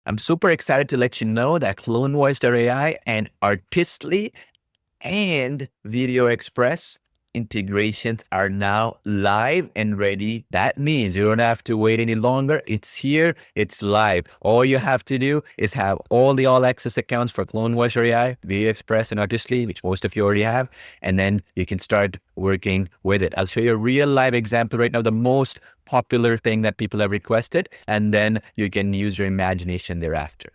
I'm super excited to let you know that CloneVoice.ai and Artistly and VideoExpress integrations are now live and ready. That means you don't have to wait any longer. It's here, it's live. All you have to do is have all the all access accounts for CloneVoice.ai, VideoExpress, and Artistly, which most of you already have, and then you can start working with it. I'll show you a real live example right now, the most popular thing that people have requested, and then you can use your imagination thereafter.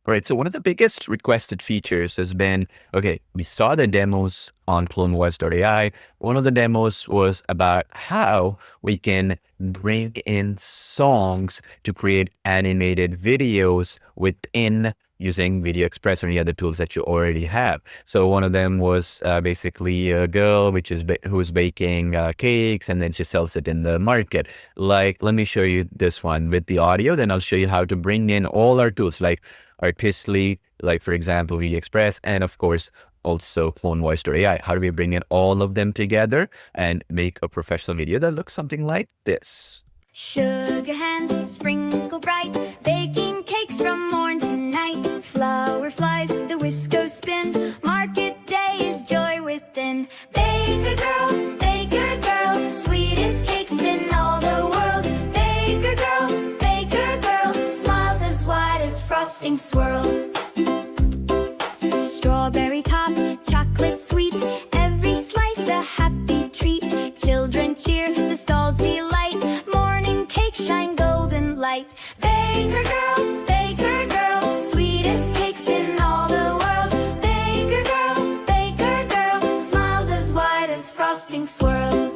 All right, so one of the biggest requested features has been, okay, we saw the demos on CloneVoice.ai. One of the demos was about how we can bring in songs to create animated videos within using VideoExpress or any other tools that you already have. So one of them was basically a girl who's baking cakes, and then she sells it in the market. Like, let me show you this one with the audio, then I'll show you how to bring in all our tools like Artistly, like for example, VideoExpress, and of course, also CloneVoice.ai. How do we bring in all of them together and make a professional video that looks something like this? Sugar hands sprinkle bright, baking cakes from morn to night. Flower flies, the whisk goes spin, market day is joy within. Baker girl, sweetest cakes in all the world. Baker girl, smiles as wide as frosting swirl. Strawberry top, chocolate sweet, every slice a happy treat. Children cheer, the stalls delight, morning cake shine golden light. Baker girl, sweetest cakes in all the world. Baker girl, smiles as wide as frosting swirl.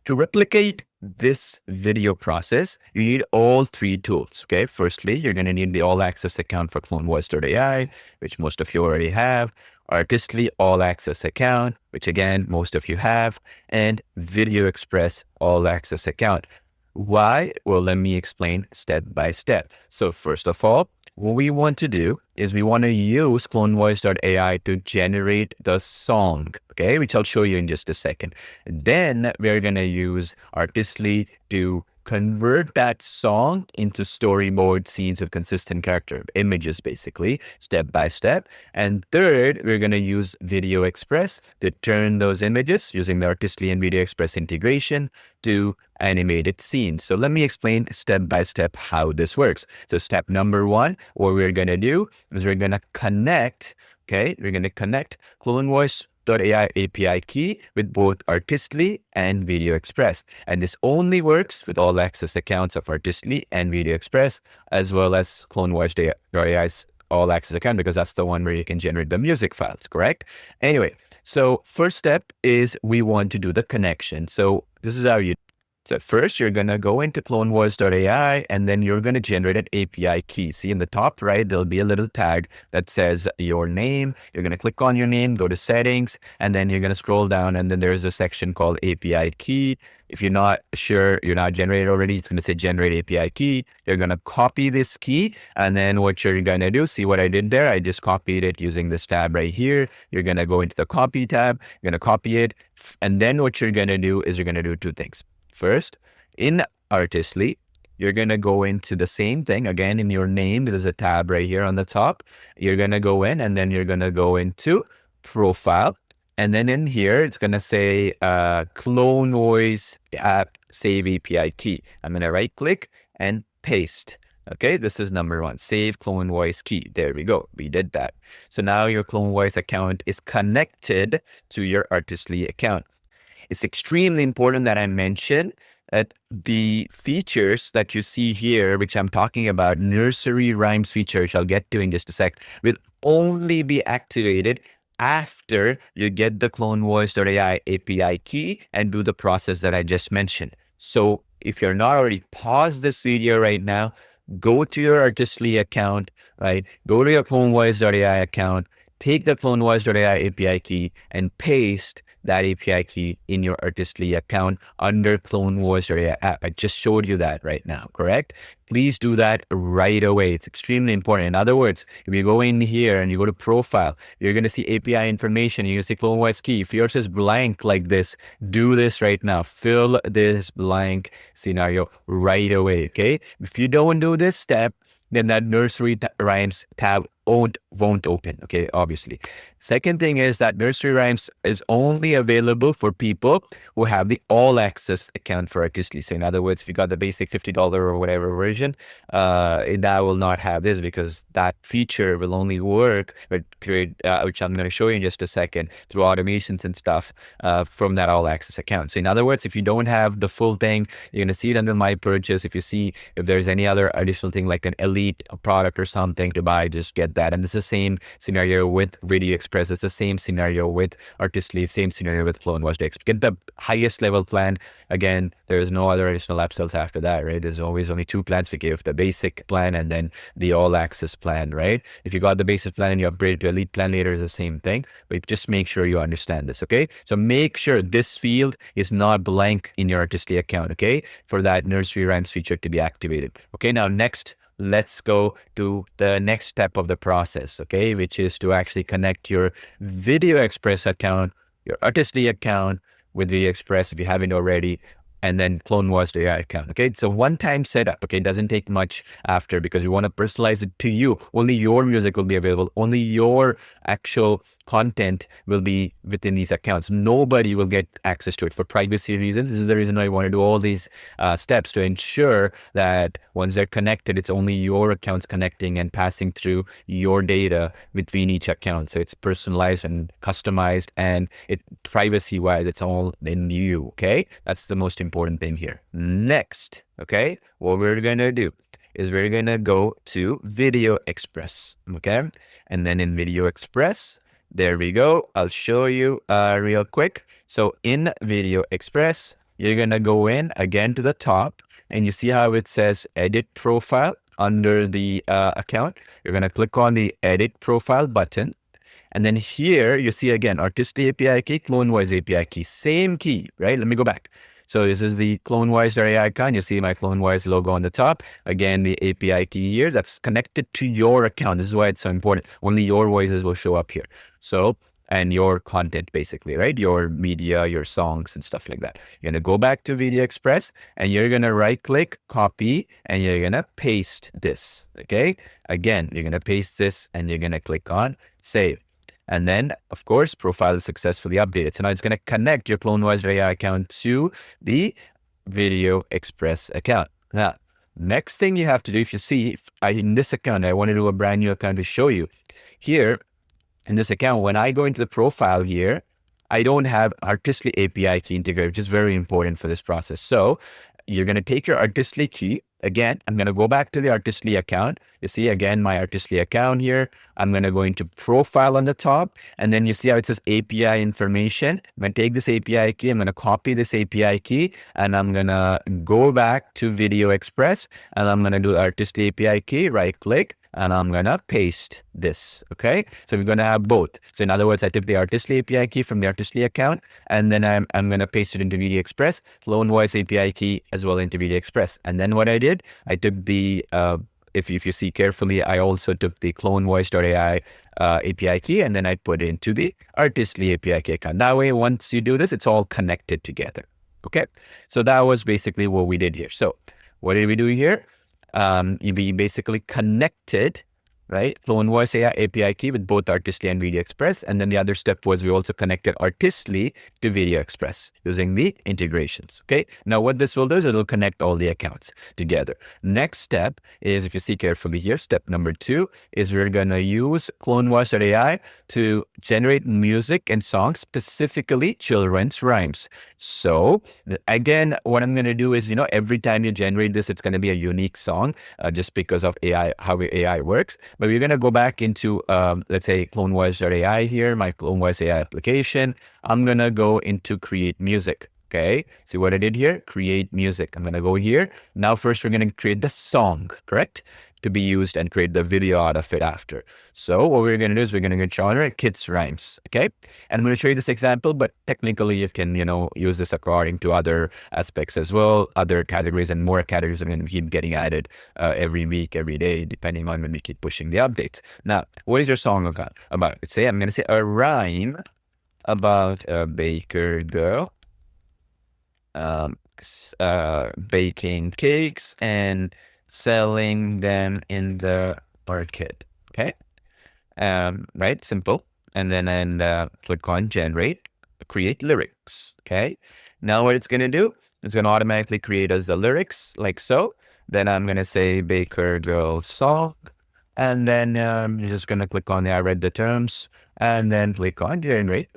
To replicate this video process, you need all three tools, okay? Firstly, you're going to need the all access account for CloneVoice.ai, which most of you already have, Artistly all access account, which again, most of you have, and VideoExpress all access account. Why? Well, let me explain step by step. So first of all, what we want to do is we want to use CloneVoice.ai to generate the song, okay, which I'll show you in just a second. Then we're going to use Artistly to convert that song into storyboard scenes with consistent character images, basically, step by step. And third, we're going to use VideoExpress to turn those images using the Artistly and VideoExpress integration to animated scenes. So let me explain step by step how this works. So step number one, what we're going to do is we're going to connect, okay, we're going to connect CloneVoice.ai API key with both Artistly and VideoExpress. And this only works with all access accounts of Artistly and VideoExpress, as well as CloneVoice.ai's all access account, because that's the one where you can generate the music files, correct? Anyway, so first step is we want to do the connection. So this is how you So first, you're going to go into CloneVoice.ai, and then you're going to generate an API key. See, in the top right, there'll be a little tag that says your name. You're going to click on your name, go to settings, and then you're going to scroll down, and then there's a section called API key. If you're not sure, you're not generated already, it's going to say generate API key. You're going to copy this key, and then what you're going to do, see what I did there? I just copied it using this tab right here. You're going to go into the copy tab, you're going to copy it, and then what you're going to do is you're going to do two things. First, in Artistly, you're going to go into the same thing. Again, in your name, there's a tab right here on the top. You're going to go in, and then you're going to go into Profile. And then in here, it's going to say CloneVoice app save API key. I'm going to right click and paste. Okay, this is number one, save CloneVoice key. There we go. We did that. So now your CloneVoice account is connected to your Artistly account. It's extremely important that I mention that the features that you see here, which I'm talking about, nursery rhymes feature, which I'll get to in just a sec, will only be activated after you get the CloneVoice.ai API key and do the process that I just mentioned. So if you're not already, pause this video right now, go to your Artistly account, right? Go to your CloneVoice.ai account, take the CloneVoice.ai API key and paste that API key in your Artistly account under CloneVoice.ai app. I just showed you that right now, correct? Please do that right away. It's extremely important. In other words, if you go in here and you go to profile, you're going to see API information. You're going to see CloneVoice key. If yours is blank like this, do this right now. Fill this blank scenario right away, okay? If you don't do this step, then that nursery rhymes tab won't open, okay, obviously. Second thing is that nursery rhymes is only available for people who have the all access account for Artistly. So in other words, if you got the basic $50 or whatever version, that will not have this, because that feature will only work with which I'm going to show you in just a second, through automations and stuff from that all access account. So in other words, if you don't have the full thing, you're going to see it under my purchase. If you see if there's any other additional thing like an elite product or something to buy, just get that. And this is the same scenario with VideoExpress. It's the same scenario with Artistly, same scenario with CloneVoice.ai. Get the highest level plan. Again, there is no other additional upsells after that, right? There's always only two plans we give, the basic plan and then the all access plan, right? If you got the basic plan and you upgrade to elite plan later, is the same thing, but just make sure you understand this, okay? So make sure this field is not blank in your Artistly account, okay? For that nursery rhymes feature to be activated. Okay, now next, let's go to the next step of the process, okay, which is to actually connect your VideoExpress account, your Artistly account with VideoExpress if you haven't already, and then CloneVoice.ai account. Okay, it's a one-time setup. Okay, it doesn't take much after, because you want to personalize it to you. Only your music will be available. Only your actual content will be within these accounts. Nobody will get access to it for privacy reasons. This is the reason why I want to do all these steps, to ensure that once they're connected, it's only your accounts connecting and passing through your data between each account. So it's personalized and customized, and it privacy-wise, it's all in you. Okay, that's the most important thing here. Next, okay, what we're gonna do is we're gonna go to VideoExpress. Okay, and then in VideoExpress, there we go. I'll show you real quick. So in VideoExpress, you're gonna go in again to the top, and you see how it says edit profile under the account. You're gonna click on the edit profile button. And then here you see again, Artistly API key, CloneVoice API key, same key, right? Let me go back. So this is the CloneVoice.ai account. You see my CloneVoice logo on the top. Again, the API key here that's connected to your account. This is why it's so important. Only your voices will show up here. So, and your content basically, right? Your media, your songs and stuff like that. You're going to go back to VideoExpress and you're going to right click, copy, and you're going to paste this. Okay. Again, you're going to paste this and you're going to click on save. And then, of course, profile is successfully updated. So now it's going to connect your CloneVoice.ai account to the VideoExpress account. Now, next thing you have to do, if you see, in this account, I want to do a brand new account to show you. Here, in this account, when I go into the profile here, I don't have Artistly API key integrated, which is very important for this process. So you're going to take your Artistly key. Again, I'm going to go back to the Artistly account. You see, again, my Artistly account here. I'm going to go into profile on the top. And then you see how it says API information. I'm going to take this API key. I'm going to copy this API key. And I'm going to go back to VideoExpress. And I'm going to do Artistly API key, right click. And I'm going to paste this, okay? So we're going to have both. So in other words, I took the Artistly API key from the Artistly account, and then I'm going to paste it into VideoExpress, CloneVoice API key as well into VideoExpress. And then what I did, I took the, if you see carefully, I also took the CloneVoice.ai API key, and then I put it into the Artistly API key account. That way, once you do this, it's all connected together, okay? So that was basically what we did here. So what did we do here? We basically connected, right, CloneVoice.ai API key with both Artistly and VideoExpress. And then the other step was we also connected Artistly to VideoExpress using the integrations. Okay. Now what this will do is it'll connect all the accounts together. Next step is, if you see carefully here, step number 2 is we're going to use CloneVoice.ai to generate music and songs, specifically children's rhymes. So again, what I'm going to do is, every time you generate this, it's going to be a unique song just because of AI, how AI works. But we're going to go back into, let's say, CloneVoice.ai here, my CloneVoice.ai application. I'm going to go into create music. Okay. See what I did here? Create music. I'm going to go here. Now, first, we're going to create the song, correct? to be used and create the video out of it after. So what we're going to do is we're going to genre kids rhymes. Okay. And I'm going to show you this example, but technically you can, use this according to other aspects as well, other categories, and more categories are going to keep getting added every week, every day, depending on when we keep pushing the updates. Now, what is your song about? Let's say I'm going to say a rhyme about a baker girl baking cakes and selling them in the market. Okay. Right, simple. And then click on generate, create lyrics. Okay. Now what it's going to do, it's going to automatically create us the lyrics like so. Then I'm going to say baker girl song. And then you're just going to click on I read the terms, and then click on generate.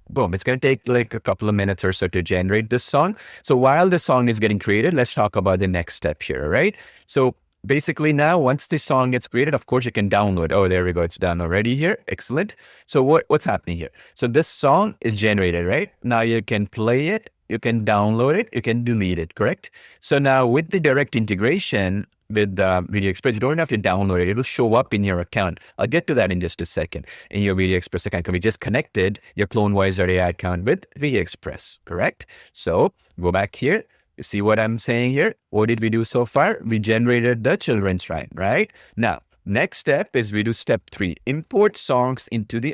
Boom, it's going to take like a couple of minutes or so to generate this song. So while the song is getting created, let's talk about the next step here, right? So basically now, once the song gets created, of course, you can download. Oh, there we go. It's done already here. Excellent. So what's happening here? So this song is generated, right? Now you can play it. You can download it. You can delete it, correct? So now with the direct integration with VideoExpress, you don't have to download it. It will show up in your account. I'll get to that in just a second. In your VideoExpress account, we just connected your CloneVoice.ai account with VideoExpress, correct? So go back here. You see what I'm saying here? What did we do so far? We generated the children's rhyme, right? Now, next step is we do step 3. Import songs into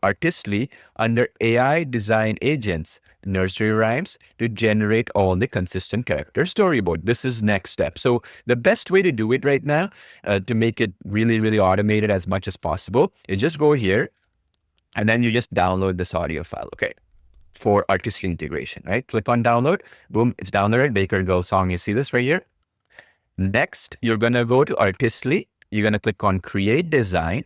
Artistly under AI design agents, nursery rhymes to generate all the consistent character storyboard. This is next step. So the best way to do it right now, to make it really, really automated as much as possible, is just go here and then you just download this audio file. Okay. For Artistly integration, right? Click on download. Boom, it's downloaded. Baker Girl song. You see this right here? Next, you're going to go to Artistly. You're going to click on create design.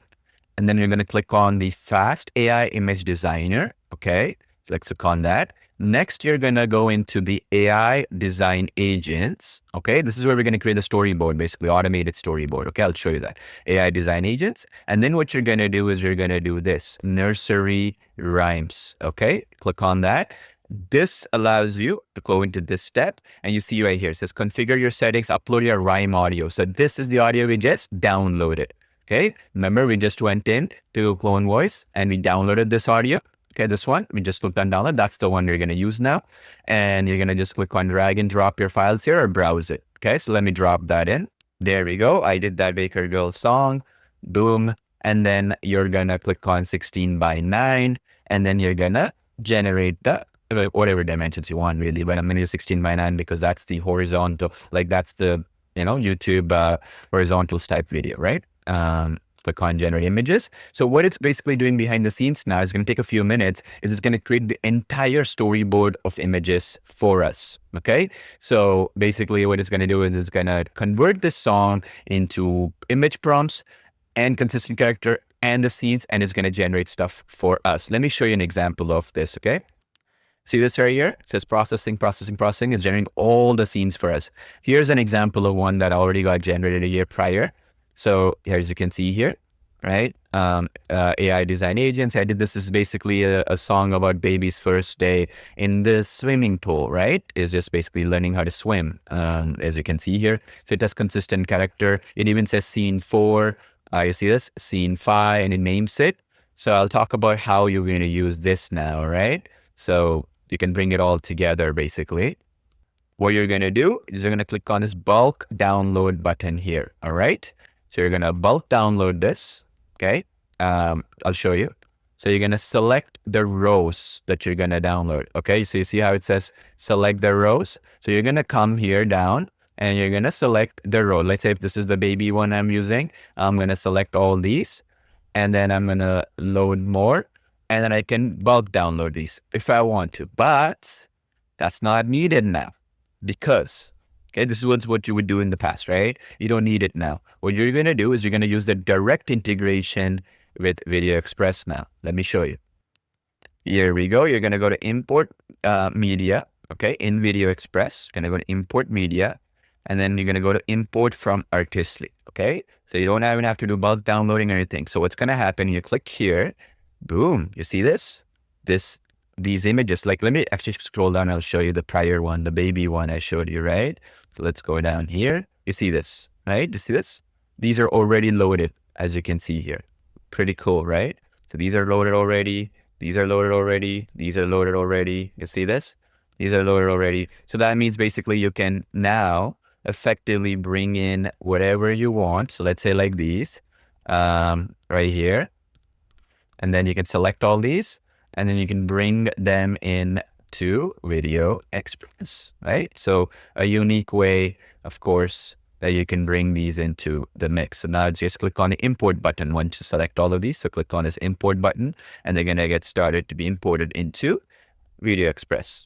And then you're going to click on the fast AI image designer. Okay. So let's click on that. Next, you're going to go into the AI design agents. Okay. This is where we're going to create the storyboard, basically automated storyboard. Okay. I'll show you that. AI design agents. And then what you're going to do is you're going to do this nursery rhymes. Okay. Click on that. This allows you to go into this step, and you see right here, it says configure your settings, upload your rhyme audio. So this is the audio we just downloaded. Okay. Remember, we just went in to Clone Voice and we downloaded this audio. Okay, this one, we just clicked on download. That's the one you're going to use now. And you're going to just click on drag and drop your files here or browse it. Okay, so let me drop that in. There we go. I did that Baker Girl song. Boom. And then you're going to click on 16:9. And then you're going to generate the whatever dimensions you want, really. But I'm going to use 16:9 because that's the horizontal, like that's the, YouTube horizontal type video, right? Click on generate images. So what it's basically doing behind the scenes now is going to take a few minutes, is it's going to create the entire storyboard of images for us. Okay. So basically what it's going to do is it's going to convert this song into image prompts and consistent character and the scenes, and it's going to generate stuff for us. Let me show you an example of this. Okay. See this right here? It says processing is generating all the scenes for us. Here's an example of one that already got generated a year prior. So here, as you can see here, right? AI design agents. I did this is basically a song about baby's first day in the swimming pool, right? It's just basically learning how to swim, as you can see here. So it has consistent character. It even says scene 4. You see this? Scene 5, and it names it. So I'll talk about how you're going to use this now, right? So you can bring it all together, basically. What you're going to do is you're going to click on this bulk download button here, all right? So you're going to bulk download this, okay? I'll show you. So you're going to select the rows that you're going to download, okay? So you see how it says select the rows? So you're going to come here down and you're going to select the row. Let's say if this is the baby one I'm using, I'm going to select all these and then I'm going to load more and then I can bulk download these if I want to, but that's not needed now because okay, this is what you would do in the past, right? You don't need it now. What you're going to do is you're going to use the direct integration with VideoExpress now. Let me show you. Here we go. You're going to go to import media, okay, in VideoExpress. You're going to go to import media, and then you're going to go to import from Artistly, okay? So you don't even have to do bulk downloading or anything. So what's going to happen, you click here, boom, you see this? These images, like let me actually scroll down. I'll show you the prior one, the baby one I showed you, right? So let's go down here. You see this, right? You see this? these are already loaded, as you can see here. Pretty cool, right? So these are loaded already. These are loaded already. These are loaded already. You see this? These are loaded already. So that means basically you can now effectively bring in whatever you want. So let's say like these, right here. And then you can select all these, and then you can bring them in to VideoExpress, right? So a unique way, of course, that you can bring these into the mix. So now just click on the import button once you select all of these. So click on this import button, and they're gonna get started to be imported into VideoExpress.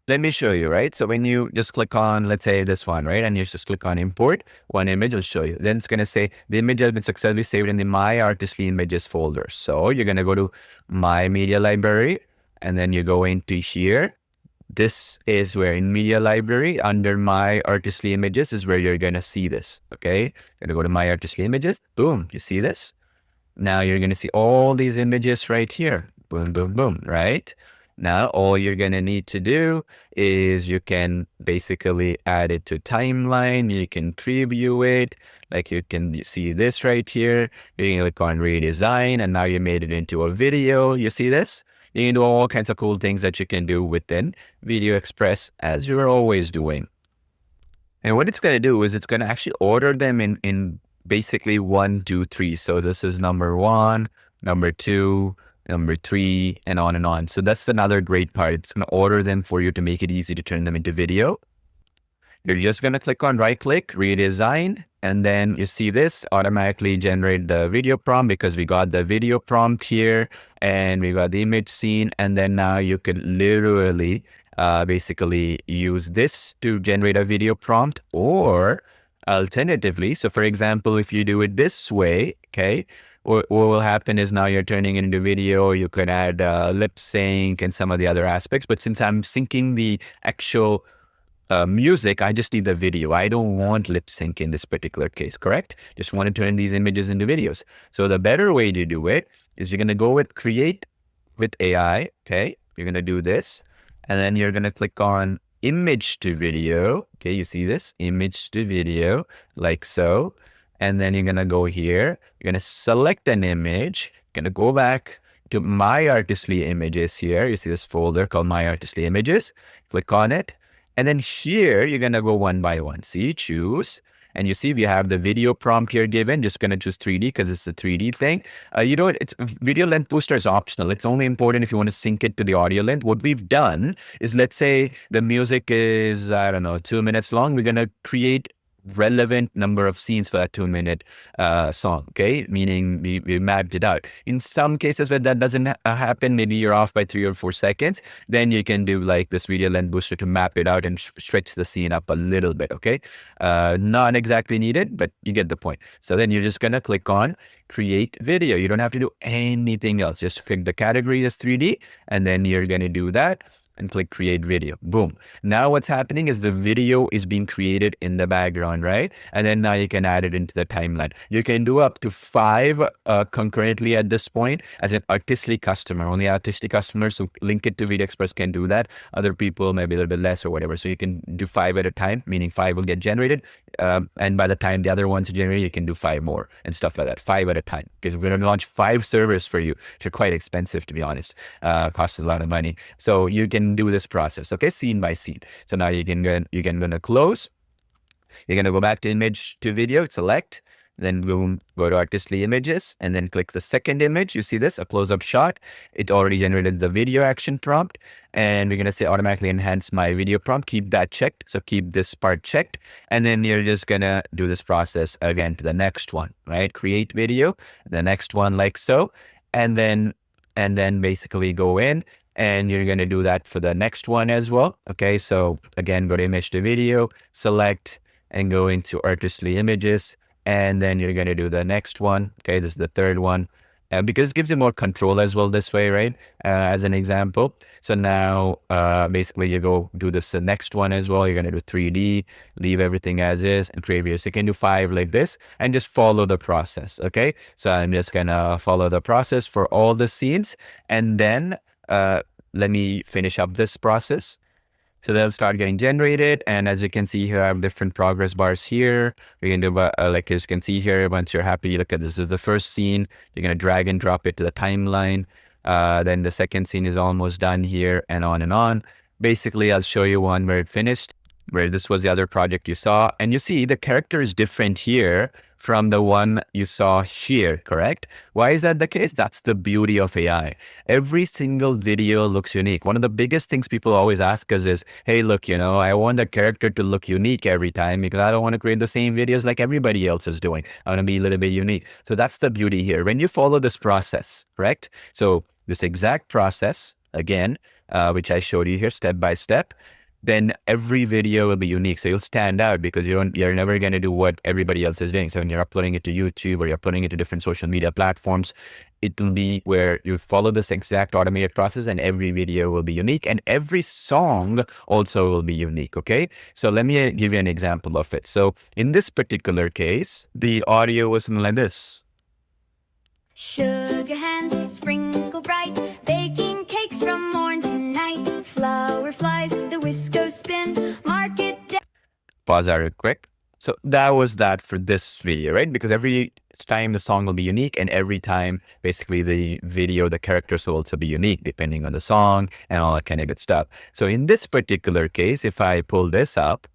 Let me show you, right? So when you just click on, let's say this one, right? And you just click on import one image, will show you. Then it's going to say the image has been successfully saved in the My Artistly Images folder. So you're going to go to My Media Library, and then you go into here. This is where in Media Library under My Artistly Images is where you're going to see this, okay? You're going to go to My Artistly Images. Boom, you see this? Now you're going to see all these images right here. Boom, boom, boom, right? Now, all you're going to need to do is you can basically add it to timeline. You can preview it. Like you can see this right here. You can click on redesign, and now you made it into a video. You see this? You can do all kinds of cool things that you can do within VideoExpress as you're always doing. And what it's going to do is it's going to actually order them in basically 1, 2, 3. So this is number 1, number 2, number 3, and on and on. So that's another great part. It's going to order them for you to make it easy to turn them into video. You're just going to click on right click, redesign, and then you see this automatically generate the video prompt because we got the video prompt here and we got the image scene. And then now you could literally basically use this to generate a video prompt, or alternatively, so for example, if you do it this way, okay, what will happen is now you're turning it into video. You could add lip sync and some of the other aspects. But since I'm syncing the actual music, I just need the video. I don't want lip sync in this particular case, correct? Just want to turn these images into videos. So the better way to do it is you're going to go with create with AI. Okay, you're going to do this, and then you're going to click on image to video. Okay, you see this image to video like so. And then you're going to go here, you're going to select an image, you're going to go back to My Artistly Images here. You see this folder called My Artistly Images, click on it. And then here, you're going to go one by one. See, choose. And you see we have the video prompt here given. Just going to choose 3D because it's a 3D thing. It's video length booster is optional. It's only important if you want to sync it to the audio length. What we've done is, let's say the music is, I don't know, 2 minutes long. We're going to create relevant number of scenes for that 2-minute song, okay? Meaning we mapped it out. In some cases where that doesn't happen, maybe you're off by 3 or 4 seconds, then you can do like this video length booster to map it out and stretch the scene up a little bit, okay? Not exactly needed, but you get the point. So then you're just gonna click on create video. You don't have to do anything else. Just pick the category as 3D, and then you're gonna do that and click create video. Boom. Now what's happening is the video is being created in the background, right? And then now you can add it into the timeline. You can do up to 5 concurrently at this point as an Artistly customer. Only Artistly customers who link it to VideoExpress can do that. Other people maybe a little bit less or whatever. So you can do 5 at a time, meaning 5 will get generated. And by the time the other ones are generated, you can do 5 more and stuff like that. 5 at a time. Because we're going to launch 5 servers for you, which are quite expensive, to be honest. Costs a lot of money. So you can do this process, okay, scene by scene. So now you can gonna close. You're gonna go back to image to video, select, then boom, go to Artistly Images, and then click the second image. You see this, a close-up shot. It already generated the video action prompt, and we're gonna say automatically enhance my video prompt. Keep that checked, so keep this part checked, and then you're just gonna do this process again to the next one, right? Create video, the next one like so, and then basically go in. And you're going to do that for the next one as well. Okay, so again, go to image to video, select, and go into Artistly Images. And then you're going to do the next one. Okay, this is the third one. Because it gives you more control as well this way, right? As an example. So now, basically, you go do this the next one as well. You're going to do 3D, leave everything as is, and create video. So you can do 5 like this and just follow the process, okay? So I'm just going to follow the process for all the scenes. And then let me finish up this process. So they'll start getting generated. And as you can see here, I have different progress bars here. We can do, like as you can see here, once you're happy, look at this is the first scene. You're going to drag and drop it to the timeline. Then the second scene is almost done here, and on and on. Basically, I'll show you one where it finished, where this was the other project you saw. And you see the character is different here from the one you saw here, correct? Why is that the case? That's the beauty of AI. Every single video looks unique. One of the biggest things people always ask us is, hey, look, you know, I want the character to look unique every time because I don't want to create the same videos like everybody else is doing. I want to be a little bit unique. So that's the beauty here. When you follow this process, correct? So this exact process, again, which I showed you here step by step, then every video will be unique. So you'll stand out because you're never going to do what everybody else is doing. So when you're uploading it to YouTube or you're uploading it to different social media platforms, it will be where you follow this exact automated process and every video will be unique and every song also will be unique. Okay. So let me give you an example of it. So in this particular case, the audio was something like this. Sugar hands sprinkle bright, baking cakes from morn to night. Flower flies, the whisk spin, market day. Pause that real quick. So that was that for this video, right? Because every time the song will be unique and every time basically the video, the characters will also be unique depending on the song and all that kind of good stuff. So in this particular case, if I pull this up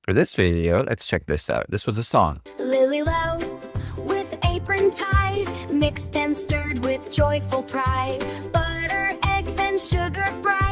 for this video, let's check this out. This was a song. Lily low with apron tied, mixed and stirred with joyful pride. Butter, eggs, and sugar bright.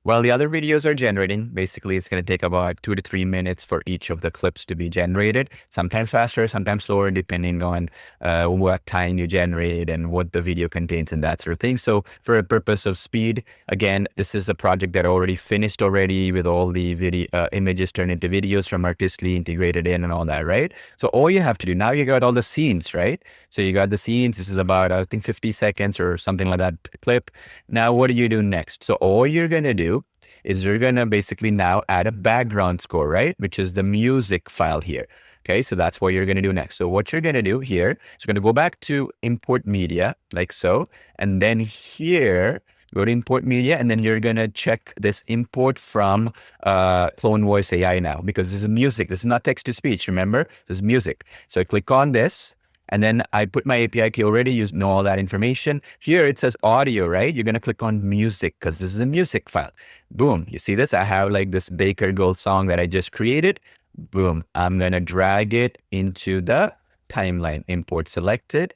While the other videos are generating, basically it's going to take about 2 to 3 minutes for each of the clips to be generated, sometimes faster, sometimes slower, depending on what time you generated and what the video contains and that sort of thing. So for a purpose of speed, again, this is a project that already finished already with all the video images turned into videos from Artistly integrated in and all that, right? So all you have to do, now you got all the scenes, right? So you got the scenes. This is about, I think, 50 seconds or something like that clip. Now, what do you do next? So all you're going to do is you're going to basically now add a background score, right? Which is the music file here. Okay, so that's what you're going to do next. So what you're going to do here is you're going to go back to import media like so. And then here, go to import media, and then you're going to check this import from CloneVoice.ai now, because this is music. This is not text to speech. Remember, this is music. So I click on this. And then I put my API key already, you know all that information. Here it says audio, right? You're going to click on music because this is a music file. Boom. You see this? I have like this Baker Gold song that I just created. Boom. I'm going to drag it into the timeline. Import selected.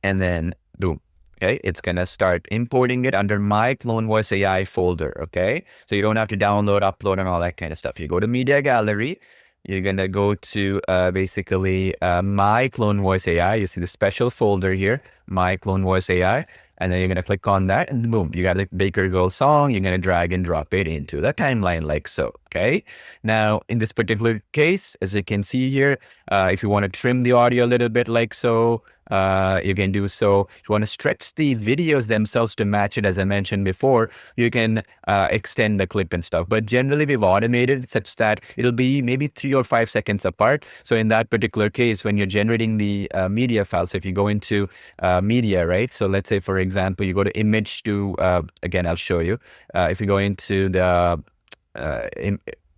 And then boom. Okay. It's going to start importing it under my CloneVoice.ai folder. Okay. So you don't have to download, upload, and all that kind of stuff. You go to Media Gallery. You're going to go to basically my CloneVoice.ai. You see the special folder here, my CloneVoice.ai. And then you're going to click on that and boom, you got the Baker Gold song. You're going to drag and drop it into the timeline like so. Okay. Now, in this particular case, as you can see here, if you want to trim the audio a little bit like so, you can do so. If you want to stretch the videos themselves to match it, as I mentioned before, you can extend the clip and stuff. But generally, we've automated it such that it'll be maybe 3 or 5 seconds apart. So in that particular case, when you're generating the media file, so if you go into media, right? So let's say, for example, you go to image to, again, I'll show you. If you go into the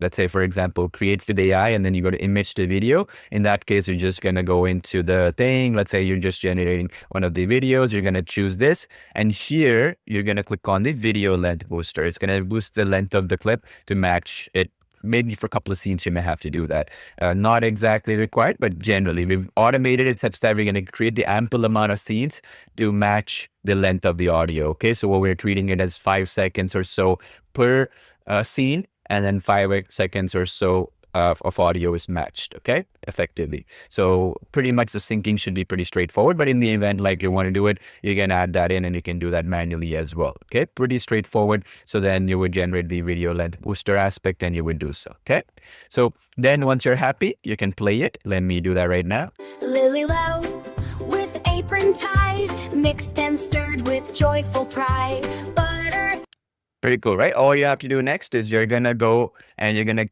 let's say, for example, create with AI, and then you go to image to video. In that case, you're just going to go into the thing. Let's say you're just generating one of the videos. You're going to choose this. And here, you're going to click on the video length booster. It's going to boost the length of the clip to match it. Maybe for a couple of scenes, you may have to do that. Not exactly required, but generally, we've automated it such that we're going to create the ample amount of scenes to match the length of the audio. Okay, so what we're treating it as 5 seconds or so per scene. And then 5 seconds or so of audio is matched, okay, effectively. So pretty much the syncing should be pretty straightforward, but in the event like you want to do it, you can add that in and you can do that manually as well, okay, pretty straightforward. So then you would generate the video length booster aspect and you would do so, okay. So then once you're happy, you can play it. Let me do that right now. Lily low with apron tied, mixed and stirred with joyful pride. Butter. Pretty cool, right? All you have to do next is you're gonna go and you're gonna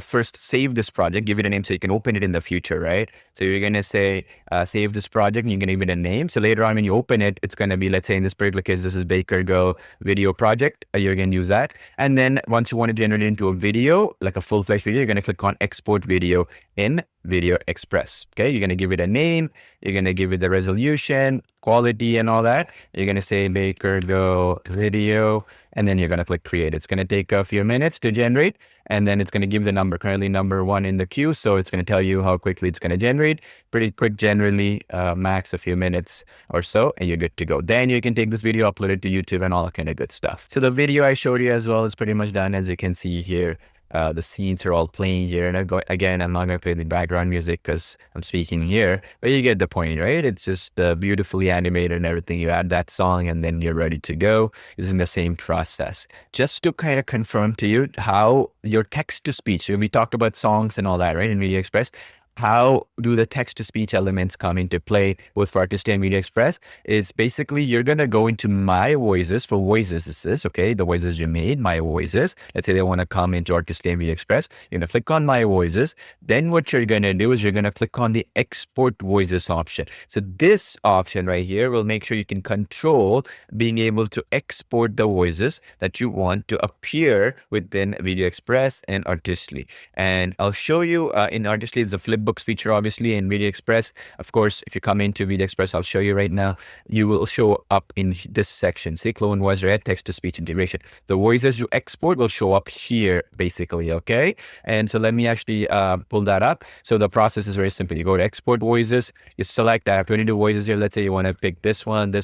first save this project, give it a name so you can open it in the future, right? So you're gonna say save this project and you're gonna give it a name. So later on when you open it, it's gonna be, let's say in this particular case, this is Baker Go video project. You're gonna use that. And then once you want to generate it into a video, like a full-fledged video, you're gonna click on export video in VideoExpress. Okay, you're gonna give it a name, you're gonna give it the resolution, quality, and all that. You're gonna say Baker Go video, and then you're gonna click create. It's gonna take a few minutes to generate, and then it's gonna give the number, currently number 1 in the queue. So it's gonna tell you how quickly it's gonna generate. Pretty quick, generally, max a few minutes or so, and you're good to go. Then you can take this video, upload it to YouTube, and all that kind of good stuff. So the video I showed you as well is pretty much done, as you can see here. The scenes are all playing here, and again, I'm not going to play the background music because I'm speaking here, but you get the point, right? It's just beautifully animated and everything. You add that song and then you're ready to go using the same process. Just to kind of confirm to you how your text to speech, so we talked about songs and all that, right, in VideoExpress. How do the text-to-speech elements come into play both for Artistly and VideoExpress? It's basically you're going to go into My Voices. For voices, this is, okay, the voices you made, My Voices. Let's say they want to come into Artistly and VideoExpress. You're going to click on My Voices. Then what you're going to do is you're going to click on the Export Voices option. So this option right here will make sure you can control being able to export the voices that you want to appear within VideoExpress and Artistly. And I'll show you in Artistly, it's a flip books feature, obviously. In VideoExpress, of course, if you come into VideoExpress, I'll show you right now, you will show up in this section, say CloneVoice.ai text-to-speech integration. The voices you export will show up here, basically, okay? And so let me actually pull that up. So the process is very simple. You go to export voices, you select, I have 22 voices here. Let's say you want to pick this one,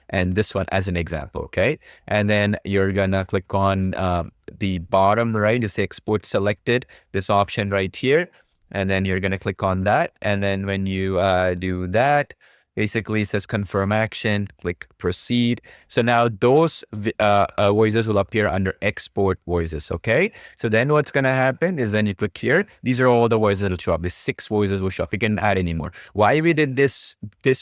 and this one as an example, okay? And then you're gonna click on the bottom right, you say export selected, this option right here. And then you're going to click on that. And then when you do that, basically it says confirm action, click proceed. So now those voices will appear under export voices. Okay. So then what's going to happen is then you click here. These are all the voices that will show up. These 6 voices will show up. You can add any more. Why we did this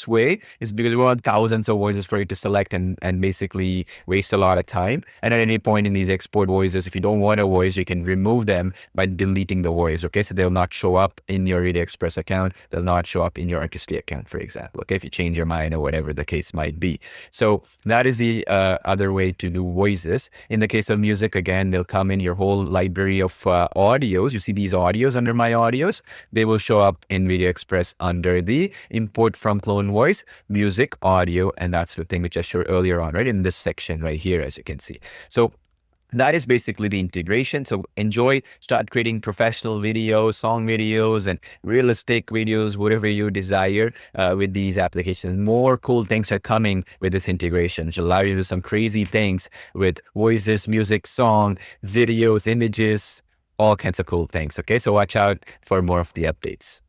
way is because we want thousands of voices for you to select and basically waste a lot of time. And at any point in these export voices, if you don't want a voice, you can remove them by deleting the voice. Okay. So they'll not show up in your VideoExpress account. They'll not show up in your Artistly account, for example. Okay. If you change your mind or whatever the case might be. So that is the other way to do voices. In the case of music, again, they'll come in your whole library of audios. You see these audios under My Audios. They will show up in VideoExpress under the import from CloneVoice, music, audio, and that's the thing which I showed earlier on, right? In this section right here, as you can see. So that is basically the integration. So enjoy, start creating professional videos, song videos, and realistic videos, whatever you desire with these applications. More cool things are coming with this integration, which allow you to do some crazy things with voices, music, song, videos, images, all kinds of cool things. Okay, so watch out for more of the updates.